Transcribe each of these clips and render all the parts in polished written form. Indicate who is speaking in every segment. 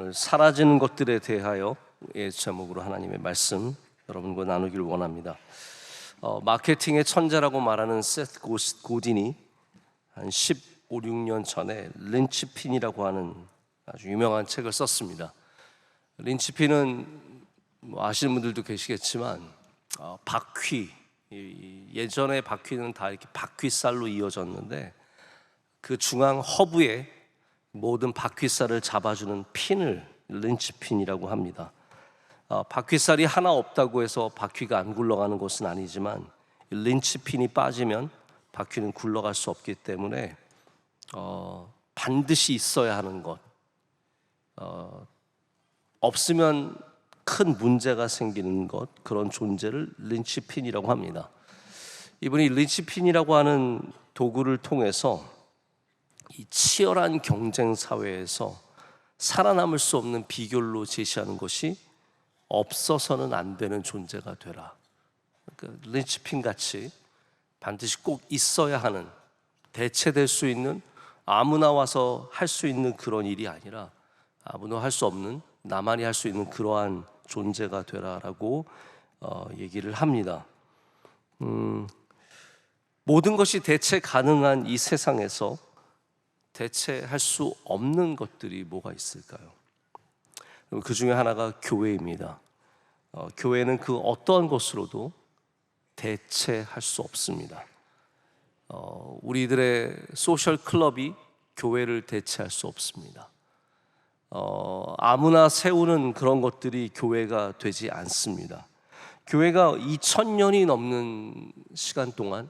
Speaker 1: 오늘 사라지는 것들에 대하여 제목으로 하나님의 말씀 여러분과 나누기를 원합니다. 마케팅의 천재라고 말하는 세스 고딘이 한 15, 16년 전에 린치핀이라고 하는 아주 유명한 책을 썼습니다. 린치핀은 아시는 분들도 계시겠지만 바퀴, 예전의 바퀴는 다 이렇게 바퀴살로 이어졌는데 그 중앙 허브에 모든 바퀴살을 잡아주는 핀을 린치핀이라고 합니다. 바퀴살이 하나 없다고 해서 바퀴가 안 굴러가는 것은 아니지만 린치핀이 빠지면 바퀴는 굴러갈 수 없기 때문에 반드시 있어야 하는 것, 없으면 큰 문제가 생기는 것, 그런 존재를 린치핀이라고 합니다. 이분이 린치핀이라고 하는 도구를 통해서 이 치열한 경쟁 사회에서 살아남을 수 없는 비결로 제시하는 것이 없어서는 안 되는 존재가 되라. 그러니까 린치핀 같이 반드시 꼭 있어야 하는, 대체될 수 있는, 아무나 와서 할 수 있는 그런 일이 아니라 아무나 할 수 없는, 나만이 할 수 있는 그러한 존재가 되라라고 얘기를 합니다. 모든 것이 대체 가능한 이 세상에서 대체할 수 없는 것들이 뭐가 있을까요? 그 중에 하나가 교회입니다. 교회는 그 어떠한 것으로도 대체할 수 없습니다. 우리들의 소셜 클럽이 교회를 대체할 수 없습니다. 아무나 세우는 그런 것들이 교회가 되지 않습니다. 교회가 2000년이 넘는 시간 동안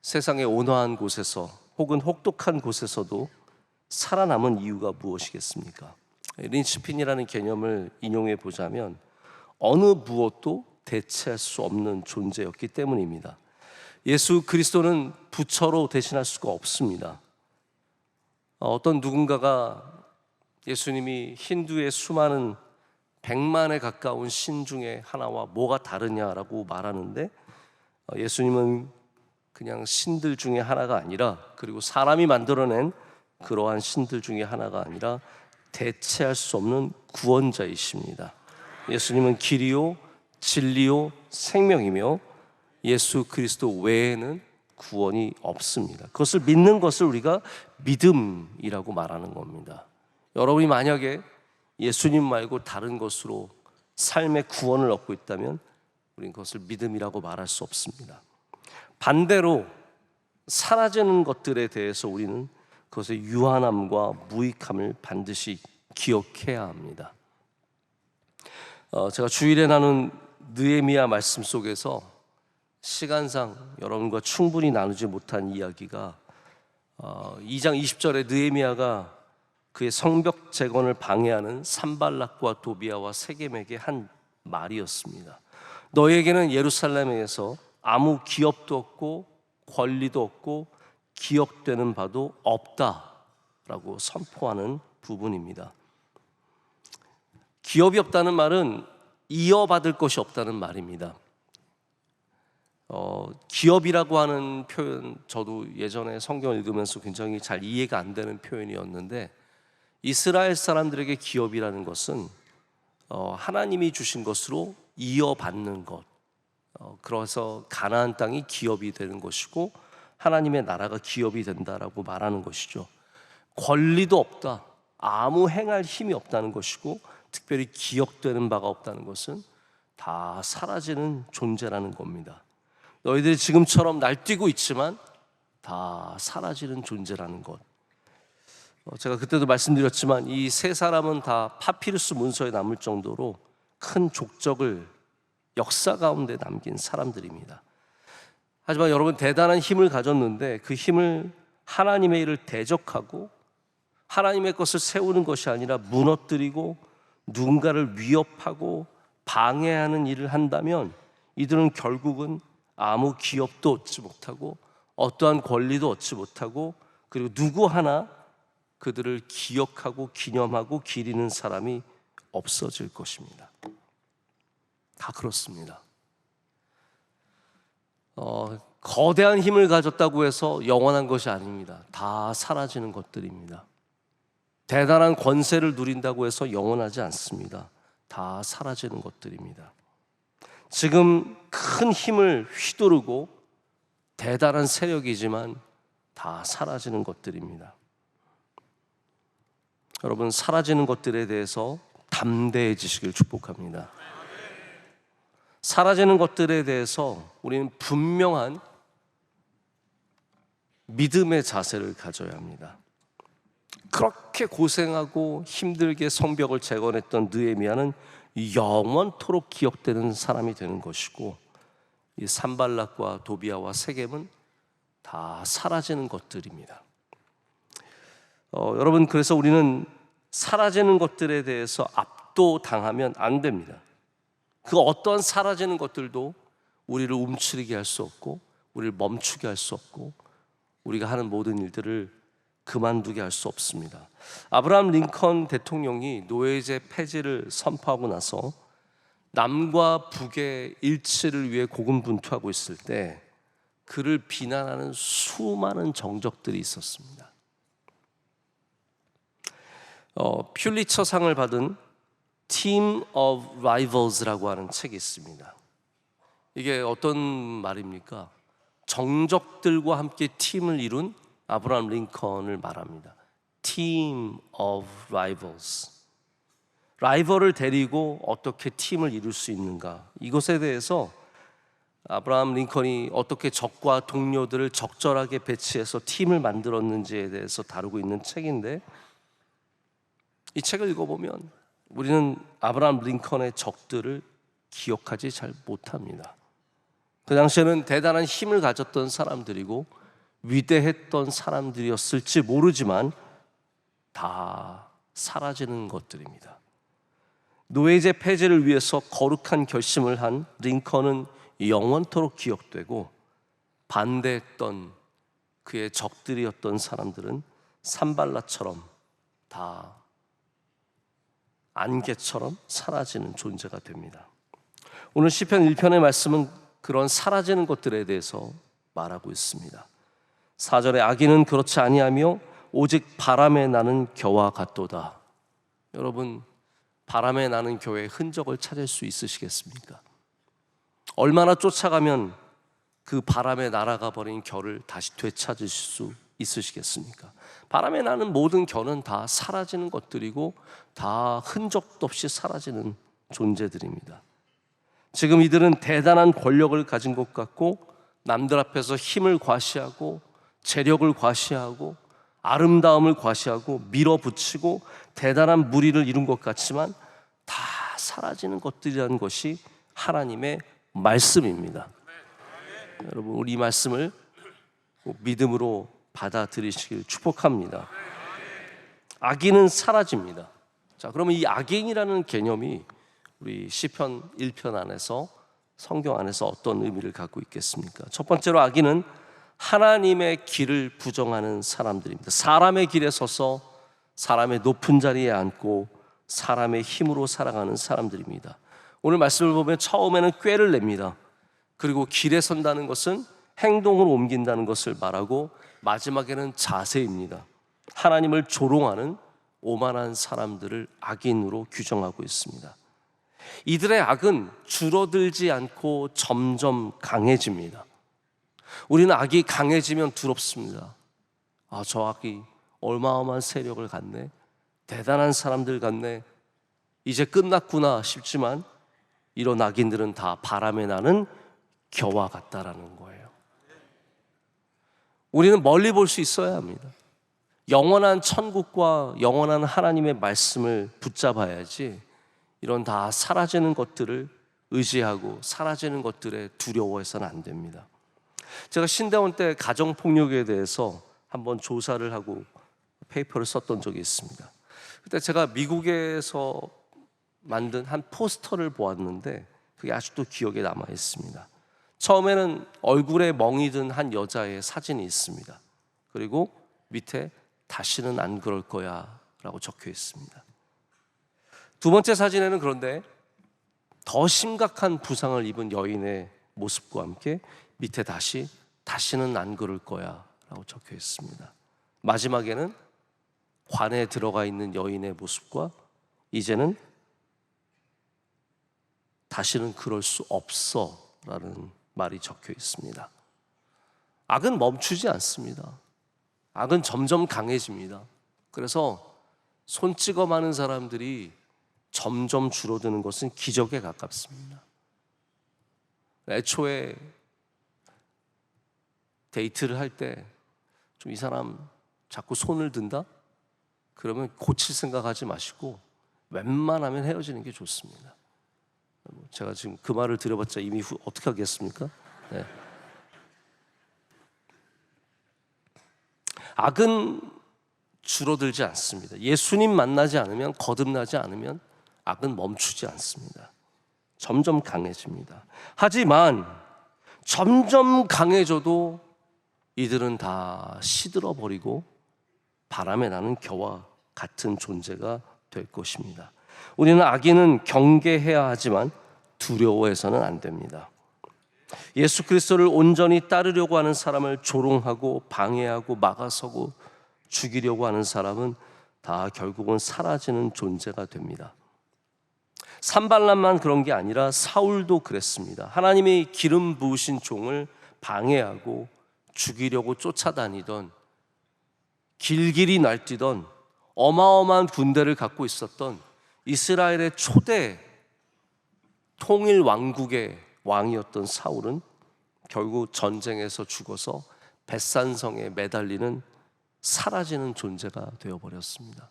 Speaker 1: 세상의 온화한 곳에서 혹은 혹독한 곳에서도 살아남은 이유가 무엇이겠습니까? 린치핀이라는 개념을 인용해 보자면 어느 무엇도 대체할 수 없는 존재였기 때문입니다. 예수 그리스도는 부처로 대신할 수가 없습니다. 어떤 누군가가 예수님이 힌두의 수많은 100만에 가까운 신 중에 하나와 뭐가 다르냐라고 말하는데 예수님은 그냥 신들 중에 하나가 아니라, 그리고 사람이 만들어낸 그러한 신들 중에 하나가 아니라 대체할 수 없는 구원자이십니다. 예수님은 길이요 진리요 생명이며 예수 그리스도 외에는 구원이 없습니다. 그것을 믿는 것을 우리가 믿음이라고 말하는 겁니다. 여러분이 만약에 예수님 말고 다른 것으로 삶의 구원을 얻고 있다면 우리는 그것을 믿음이라고 말할 수 없습니다. 반대로 사라지는 것들에 대해서 우리는 그것의 유한함과 무익함을 반드시 기억해야 합니다. 제가 주일에 나눈 느헤미야 말씀 속에서 시간상 여러분과 충분히 나누지 못한 이야기가 2장 20절에 느헤미야가 그의 성벽 재건을 방해하는 산발락과 도비아와 세겜에게 한 말이었습니다. 너에게는 예루살렘에서 아무 기업도 없고 권리도 없고 기억되는 바도 없다라고 선포하는 부분입니다. 기업이 없다는 말은 이어받을 것이 없다는 말입니다. 기업이라고 하는 표현, 저도 예전에 성경을 읽으면서 굉장히 잘 이해가 안 되는 표현이었는데, 이스라엘 사람들에게 기업이라는 것은 하나님이 주신 것으로 이어받는 것, 그래서 가나안 땅이 기업이 되는 것이고 하나님의 나라가 기업이 된다라고 말하는 것이죠. 권리도 없다, 아무 행할 힘이 없다는 것이고 특별히 기억되는 바가 없다는 것은 다 사라지는 존재라는 겁니다. 너희들이 지금처럼 날뛰고 있지만 다 사라지는 존재라는 것. 제가 그때도 말씀드렸지만 이 세 사람은 다 파피루스 문서에 남을 정도로 큰 족적을 역사 가운데 남긴 사람들입니다. 하지만 여러분, 대단한 힘을 가졌는데 그 힘을 하나님의 일을 대적하고 하나님의 것을 세우는 것이 아니라 무너뜨리고 누군가를 위협하고 방해하는 일을 한다면 이들은 결국은 아무 기업도 얻지 못하고 어떠한 권리도 얻지 못하고, 그리고 누구 하나 그들을 기억하고 기념하고 기리는 사람이 없어질 것입니다. 다 그렇습니다. 거대한 힘을 가졌다고 해서 영원한 것이 아닙니다. 다 사라지는 것들입니다. 대단한 권세를 누린다고 해서 영원하지 않습니다. 다 사라지는 것들입니다. 지금 큰 힘을 휘두르고 대단한 세력이지만 다 사라지는 것들입니다. 여러분, 사라지는 것들에 대해서 담대해지시길 축복합니다. 사라지는 것들에 대해서 우리는 분명한 믿음의 자세를 가져야 합니다. 그렇게 고생하고 힘들게 성벽을 재건했던 느헤미야는 영원토록 기억되는 사람이 되는 것이고, 이 산발락과 도비아와 세겜은 다 사라지는 것들입니다. 여러분, 그래서 우리는 사라지는 것들에 대해서 압도당하면 안 됩니다. 그 어떠한 사라지는 것들도 우리를 움츠리게 할 수 없고, 우리를 멈추게 할 수 없고, 우리가 하는 모든 일들을 그만두게 할 수 없습니다. 아브라함 링컨 대통령이 노예제 폐지를 선포하고 나서 남과 북의 일치를 위해 고군분투하고 있을 때 그를 비난하는 수많은 정적들이 있었습니다. 퓰리처상을 받은 Team of Rivals라고 하는 책이 있습니다. 이게 어떤 말입니까? 정적들과 함께 팀을 이룬 아브라함 링컨을 말합니다. Team of Rivals. 라이벌을 데리고 어떻게 팀을 이룰 수 있는가? 이것에 대해서 아브라함 링컨이 어떻게 적과 동료들을 적절하게 배치해서 팀을 만들었는지에 대해서 다루고 있는 책인데, 이 책을 읽어보면 우리는 아브라함 링컨의 적들을 기억하지 잘 못합니다. 그 당시에는 대단한 힘을 가졌던 사람들이고 위대했던 사람들이었을지 모르지만 다 사라지는 것들입니다. 노예제 폐지를 위해서 거룩한 결심을 한 링컨은 영원토록 기억되고, 반대했던 그의 적들이었던 사람들은 산발라처럼 다 안개처럼 사라지는 존재가 됩니다. 오늘 시편 1편의 말씀은 그런 사라지는 것들에 대해서 말하고 있습니다. 4절에 악인은 그렇지 아니하며 오직 바람에 나는 겨와 같도다. 여러분, 바람에 나는 겨의 흔적을 찾을 수 있으시겠습니까? 얼마나 쫓아가면 그 바람에 날아가 버린 겨를 다시 되찾으실 수 있으시겠습니까? 바람에 나는 모든 겨는 다 사라지는 것들이고 다 흔적도 없이 사라지는 존재들입니다. 지금 이들은 대단한 권력을 가진 것 같고, 남들 앞에서 힘을 과시하고 재력을 과시하고 아름다움을 과시하고 밀어붙이고 대단한 무리를 이룬 것 같지만 다 사라지는 것들이라는 것이 하나님의 말씀입니다. 여러분, 우리 이 말씀을 믿음으로 받아들이시길 축복합니다. 악인은 사라집니다. 자, 그러면 이 악인이라는 개념이 우리 시편 1편 안에서, 성경 안에서 어떤 의미를 갖고 있겠습니까? 첫 번째로 악인은 하나님의 길을 부정하는 사람들입니다. 사람의 길에 서서 사람의 높은 자리에 앉고 사람의 힘으로 살아가는 사람들입니다. 오늘 말씀을 보면 처음에는 꾀를 냅니다. 그리고 길에 선다는 것은 행동으로 옮긴다는 것을 말하고, 마지막에는 자세입니다. 하나님을 조롱하는 오만한 사람들을 악인으로 규정하고 있습니다. 이들의 악은 줄어들지 않고 점점 강해집니다. 우리는 악이 강해지면 두렵습니다. 저 악이 어마어마한 세력을 갖네, 대단한 사람들 같네, 이제 끝났구나 싶지만 이런 악인들은 다 바람에 나는 겨와 같다라는 거예요. 우리는 멀리 볼 수 있어야 합니다. 영원한 천국과 영원한 하나님의 말씀을 붙잡아야지 이런 다 사라지는 것들을 의지하고 사라지는 것들에 두려워해서는 안 됩니다. 제가 신대원 때 가정폭력에 대해서 한번 조사를 하고 페이퍼를 썼던 적이 있습니다. 그때 제가 미국에서 만든 한 포스터를 보았는데 그게 아직도 기억에 남아 있습니다. 처음에는 얼굴에 멍이 든 한 여자의 사진이 있습니다. 그리고 밑에 다시는 안 그럴 거야 라고 적혀 있습니다. 두 번째 사진에는 그런데 더 심각한 부상을 입은 여인의 모습과 함께 밑에 다시는 안 그럴 거야 라고 적혀 있습니다. 마지막에는 관에 들어가 있는 여인의 모습과 이제는 다시는 그럴 수 없어 라는 말이 적혀 있습니다. 악은 멈추지 않습니다. 악은 점점 강해집니다. 그래서 손찌검하는 사람들이 점점 줄어드는 것은 기적에 가깝습니다. 애초에 데이트를 할 때 좀 이 사람 자꾸 손을 든다? 그러면 고칠 생각하지 마시고 웬만하면 헤어지는 게 좋습니다. 제가 지금 그 말을 드려봤자 이미 어떻게 하겠습니까? 네. 악은 줄어들지 않습니다. 예수님 만나지 않으면, 거듭나지 않으면 악은 멈추지 않습니다. 점점 강해집니다. 하지만 점점 강해져도 이들은 다 시들어버리고 바람에 나는 겨와 같은 존재가 될 것입니다. 우리는 악인은 경계해야 하지만 두려워해서는 안 됩니다. 예수 그리스도를 온전히 따르려고 하는 사람을 조롱하고 방해하고 막아서고 죽이려고 하는 사람은 다 결국은 사라지는 존재가 됩니다. 산발람만 그런 게 아니라 사울도 그랬습니다. 하나님이 기름 부으신 종을 방해하고 죽이려고 쫓아다니던, 길길이 날뛰던 어마어마한 군대를 갖고 있었던 이스라엘의 초대 통일 왕국의 왕이었던 사울은 결국 전쟁에서 죽어서 벳산성에 매달리는 사라지는 존재가 되어버렸습니다.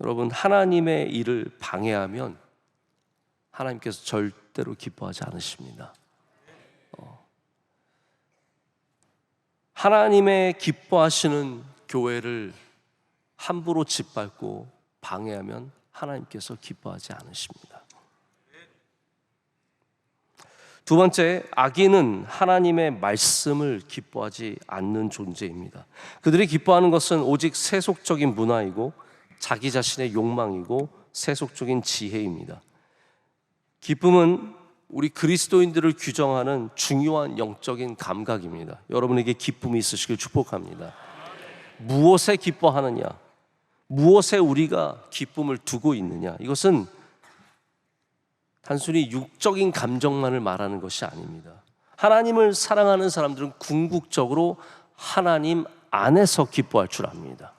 Speaker 1: 여러분, 하나님의 일을 방해하면 하나님께서 절대로 기뻐하지 않으십니다. 하나님의 기뻐하시는 교회를 함부로 짓밟고 방해하면 하나님께서 기뻐하지 않으십니다. 두 번째, 악인은 하나님의 말씀을 기뻐하지 않는 존재입니다. 그들이 기뻐하는 것은 오직 세속적인 문화이고 자기 자신의 욕망이고 세속적인 지혜입니다. 기쁨은 우리 그리스도인들을 규정하는 중요한 영적인 감각입니다. 여러분에게 기쁨이 있으시길 축복합니다. 무엇에 기뻐하느냐, 무엇에 우리가 기쁨을 두고 있느냐, 이것은 단순히 육적인 감정만을 말하는 것이 아닙니다. 하나님을 사랑하는 사람들은 궁극적으로 하나님 안에서 기뻐할 줄 압니다.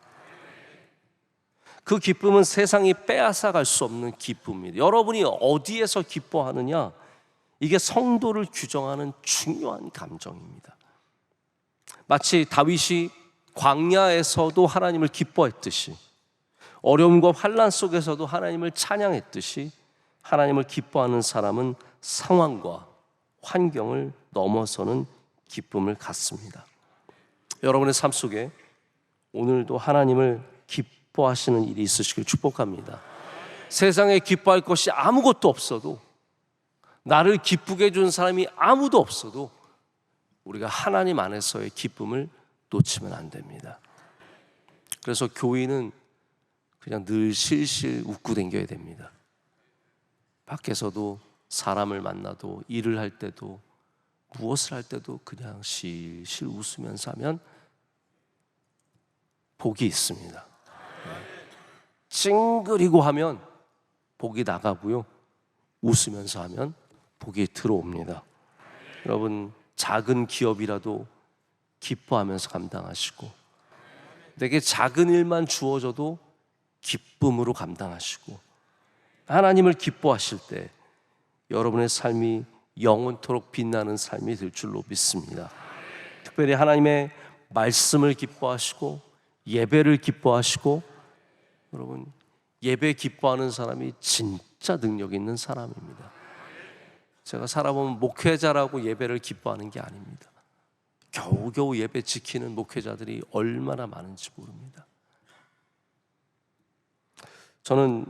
Speaker 1: 그 기쁨은 세상이 빼앗아갈 수 없는 기쁨입니다. 여러분이 어디에서 기뻐하느냐, 이게 성도를 규정하는 중요한 감정입니다. 마치 다윗이 광야에서도 하나님을 기뻐했듯이, 어려움과 환난 속에서도 하나님을 찬양했듯이, 하나님을 기뻐하는 사람은 상황과 환경을 넘어서는 기쁨을 갖습니다. 여러분의 삶 속에 오늘도 하나님을 기뻐하시는 일이 있으시길 축복합니다. 세상에 기뻐할 것이 아무것도 없어도, 나를 기쁘게 해준 사람이 아무도 없어도 우리가 하나님 안에서의 기쁨을 놓치면 안 됩니다. 그래서 교인은 그냥 늘 실실 웃고 다녀야 됩니다. 밖에서도 사람을 만나도, 일을 할 때도, 무엇을 할 때도 그냥 실실 웃으면서 하면 복이 있습니다. 찡그리고 하면 복이 나가고요, 웃으면서 하면 복이 들어옵니다. 여러분, 작은 기업이라도 기뻐하면서 감당하시고, 내게 작은 일만 주어져도 기쁨으로 감당하시고, 하나님을 기뻐하실 때 여러분의 삶이 영원토록 빛나는 삶이 될 줄로 믿습니다. 특별히 하나님의 말씀을 기뻐하시고 예배를 기뻐하시고, 여러분, 예배 기뻐하는 사람이 진짜 능력 있는 사람입니다. 제가 살아보면 목회자라고 예배를 기뻐하는 게 아닙니다. 겨우겨우 예배 지키는 목회자들이 얼마나 많은지 모릅니다. 저는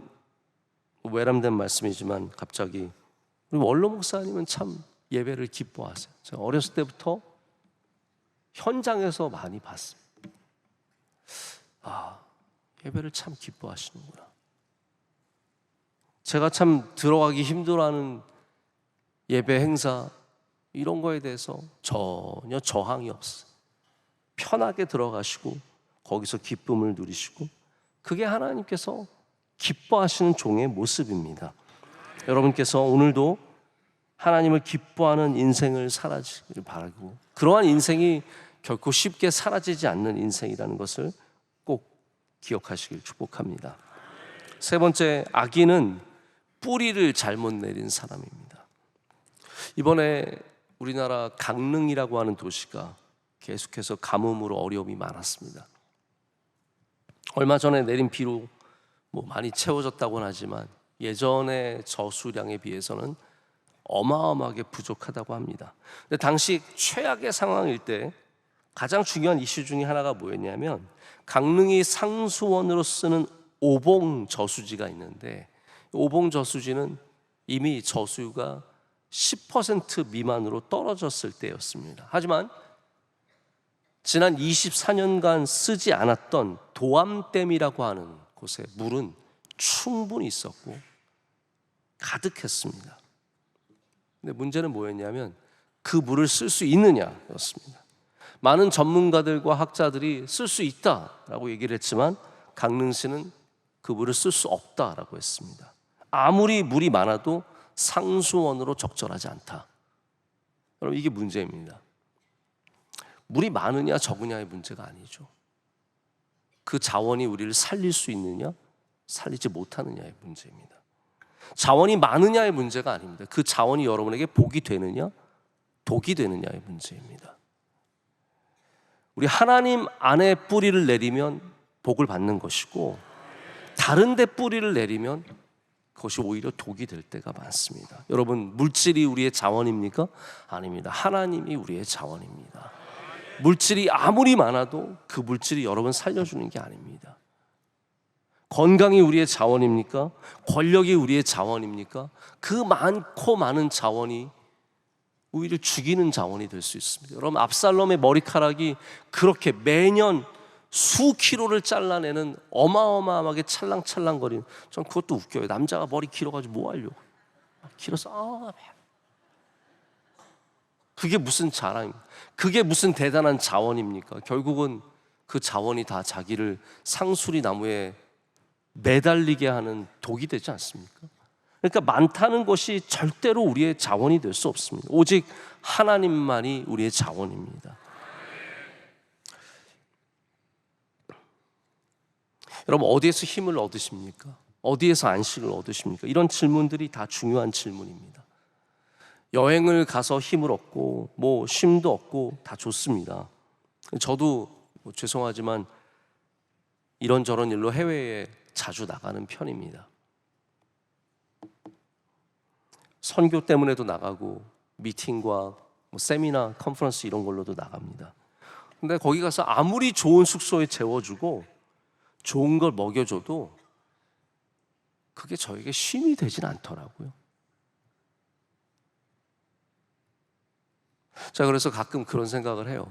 Speaker 1: 외람된 말씀이지만 갑자기 우리 원로 목사님은 참 예배를 기뻐하세요. 제가 어렸을 때부터 현장에서 많이 봤습니다. 예배를 참 기뻐하시는구나. 제가 참 들어가기 힘들어하는 예배 행사, 이런 거에 대해서 전혀 저항이 없어요. 편하게 들어가시고 거기서 기쁨을 누리시고, 그게 하나님께서 기뻐하시는 종의 모습입니다. 여러분께서 오늘도 하나님을 기뻐하는 인생을 살아지길 바라고, 그러한 인생이 결코 쉽게 사라지지 않는 인생이라는 것을 꼭 기억하시길 축복합니다. 세 번째, 악인은 뿌리를 잘못 내린 사람입니다. 이번에 우리나라 강릉이라고 하는 도시가 계속해서 가뭄으로 어려움이 많았습니다. 얼마 전에 내린 비로 많이 채워졌다고는 하지만 예전의 저수량에 비해서는 어마어마하게 부족하다고 합니다. 근데 당시 최악의 상황일 때 가장 중요한 이슈 중에 하나가 뭐였냐면, 강릉이 상수원으로 쓰는 오봉 저수지가 있는데, 오봉 저수지는 이미 저수가 10% 미만으로 떨어졌을 때였습니다. 하지만 지난 24년간 쓰지 않았던 도암댐이라고 하는 곳에 물은 충분히 있었고 가득했습니다. 근데 문제는 뭐였냐면 그 물을 쓸 수 있느냐였습니다. 많은 전문가들과 학자들이 쓸 수 있다라고 얘기를 했지만 강릉시는 그 물을 쓸 수 없다라고 했습니다. 아무리 물이 많아도 상수원으로 적절하지 않다. 여러분, 이게 문제입니다. 물이 많으냐 적으냐의 문제가 아니죠. 그 자원이 우리를 살릴 수 있느냐 살리지 못하느냐의 문제입니다. 자원이 많으냐의 문제가 아닙니다. 그 자원이 여러분에게 복이 되느냐 독이 되느냐의 문제입니다. 우리 하나님 안에 뿌리를 내리면 복을 받는 것이고, 다른 데 뿌리를 내리면 그것이 오히려 독이 될 때가 많습니다. 여러분, 물질이 우리의 자원입니까? 아닙니다. 하나님이 우리의 자원입니다. 물질이 아무리 많아도 그 물질이 여러분 살려주는 게 아닙니다. 건강이 우리의 자원입니까? 권력이 우리의 자원입니까? 그 많고 많은 자원이 오히려 죽이는 자원이 될 수 있습니다. 여러분, 압살롬의 머리카락이 그렇게 매년 수 킬로를 잘라내는 어마어마하게 찰랑찰랑거리는, 전 그것도 웃겨요. 남자가 머리 길어가지고 뭐 하려고, 길어서 그게 무슨 자랑입니까? 그게 무슨 대단한 자원입니까? 결국은 그 자원이 다 자기를 상수리 나무에 매달리게 하는 독이 되지 않습니까? 그러니까 많다는 것이 절대로 우리의 자원이 될 수 없습니다. 오직 하나님만이 우리의 자원입니다. 여러분, 어디에서 힘을 얻으십니까? 어디에서 안식을 얻으십니까? 이런 질문들이 다 중요한 질문입니다. 여행을 가서 힘을 얻고 쉼도 얻고 다 좋습니다. 저도 죄송하지만 이런저런 일로 해외에 자주 나가는 편입니다. 선교 때문에도 나가고 미팅과 세미나, 컨퍼런스 이런 걸로도 나갑니다. 근데 거기 가서 아무리 좋은 숙소에 재워주고 좋은 걸 먹여줘도 그게 저에게 쉼이 되진 않더라고요. 자, 그래서 가끔 그런 생각을 해요.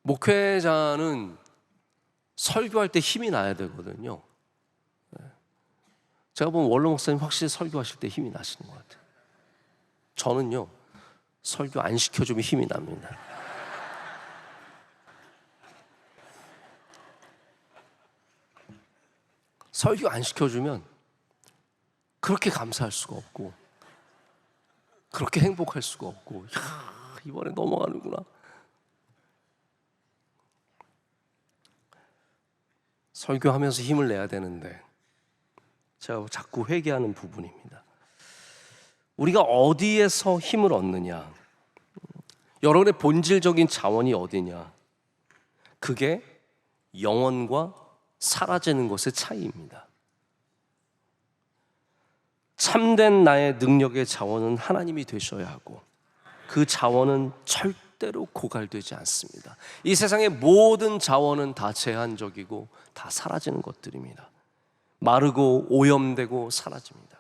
Speaker 1: 목회자는 설교할 때 힘이 나야 되거든요. 제가 보면 원로 목사님 확실히 설교하실 때 힘이 나시는 것 같아요. 저는요, 설교 안 시켜주면 힘이 납니다. 설교 안 시켜주면 그렇게 감사할 수가 없고, 그렇게 행복할 수가 없고, 이번에 넘어가는구나. 설교하면서 힘을 내야 되는데 제가 자꾸 회개하는 부분입니다. 우리가 어디에서 힘을 얻느냐, 여러분의 본질적인 자원이 어디냐, 그게 영원과 사라지는 것의 차이입니다. 참된 나의 능력의 자원은 하나님이 되셔야 하고, 그 자원은 절대로 고갈되지 않습니다. 이 세상의 모든 자원은 다 제한적이고 다 사라지는 것들입니다. 마르고 오염되고 사라집니다.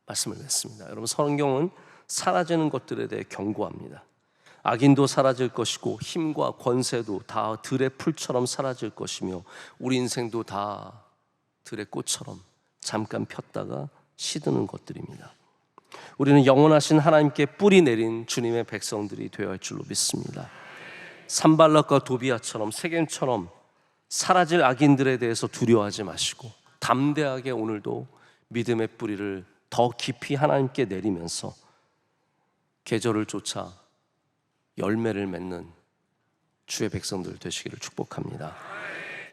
Speaker 1: 말씀을 맺습니다. 여러분, 성경은 사라지는 것들에 대해 경고합니다. 악인도 사라질 것이고 힘과 권세도 다 들의 풀처럼 사라질 것이며 우리 인생도 다 들의 꽃처럼 잠깐 폈다가 시드는 것들입니다. 우리는 영원하신 하나님께 뿌리 내린 주님의 백성들이 되어야 할 줄로 믿습니다. 산발락과 도비아처럼 세겜처럼 사라질 악인들에 대해서 두려워하지 마시고 담대하게 오늘도 믿음의 뿌리를 더 깊이 하나님께 내리면서 계절을 쫓아 열매를 맺는 주의 백성들 되시기를 축복합니다.